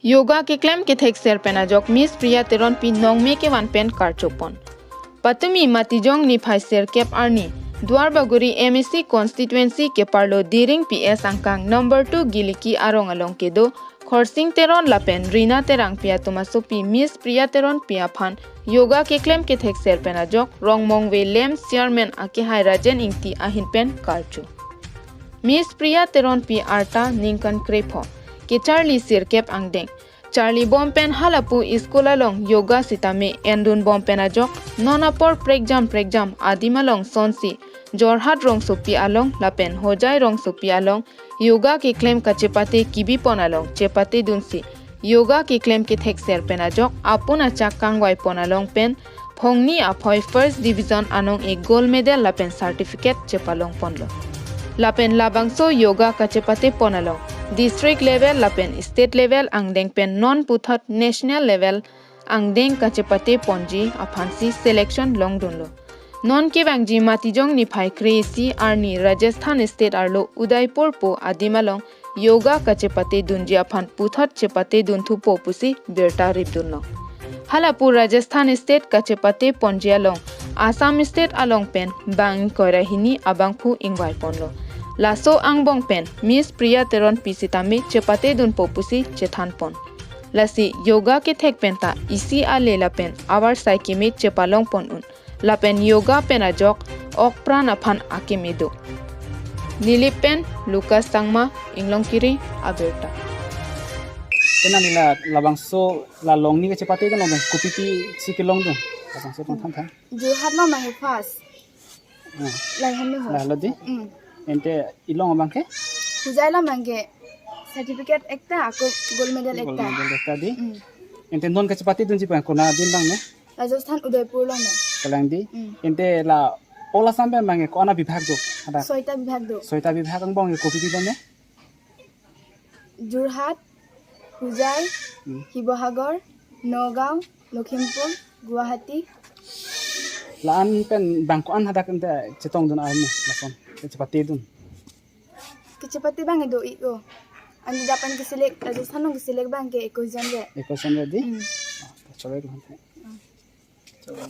Yoga keklem kethekser pen ajok Miss Priya Teronpi Nong me Kevan pen Karcho pon. Patumi matijong niphai ser kep arni. Duarbagori MAC constituency kaparlo diring PS angkang number 2 Giliky arong along kedo. Khorsing Teron Lapen Rina Terangpi asopi Miss Priya Teronpi aphan. Yoga keklem kethekser pen ajok Rongmongve lem chairman Akehai Rajen Engti ahin pen Karcho. Miss Priya Teronpi arta ningkan krepho. Ke Charlie sirkep angdeng. Charlie bompen halapu iskola long yoga sitame endun bompen ajok nonapor pregjam adimalong sonsi jorhat rong sopi along lapen hojai rong sopi along yoga ke claim kachepate kibi pon along chepate dunsi yoga ke claim ke thekser pen ajok apun achak kangwai pon along pen phongni aphoi first division anong e gold medal lapen certificate chepalong ponlo lapen labangso yoga kachepate pon along district level lapen state level angdeng pen non puthat national level angdeng kachepate ponji aphansi selection longdunlo non ke bangji matijong niphai kresi arni Rajasthan state arlo udaipur po adimalong yoga kachepate dunji aphan puthat chepate dunthu po pusi berta ribdunlo halapu Rajasthan state kachepate ponji along Assam state along pen bang korahini abangphu ingwai ponlo Laso angbong pen Miss Priya Teronpi sitame chepate dun popusi chethan pon. Lasi yoga ke thek penta isi ale lapen awar saikime chepalong pon un. Lapen yoga pen ajok ok pran aphan akemedo. Nilip pen Lucas Tangma inglong kiri aberta. Tena nila labangso la long ni ke chepate dun long kupiti sikilong dun. Labangso tong tham. Jorhat no mahi fast. Lai han ho. La lodi. Ente ilong abangke Hujaila mangge certificate ekta ako gold medal ekta. Gold medal ekta di. Ente non ke chepate dun jipan kona din bang ne. Rajasthan Udaipur long ne. Kalang di. Ente la ola sampe mangi kona bibhag do. Ada. Soita bibhag do. Soita bibhag ang bang kopiti dun ne. Jorhat, Hujai, Hibohagor, Nogao, Lokhimpur, Guwahati. Laan pen bangkoan hadak ente cetong dun amu lason. Chepate dun. Kecepati bang do iko. Andi dapan keselek Rajasthan ng keselek bang ke 21 re. 21 re di. Coba itu.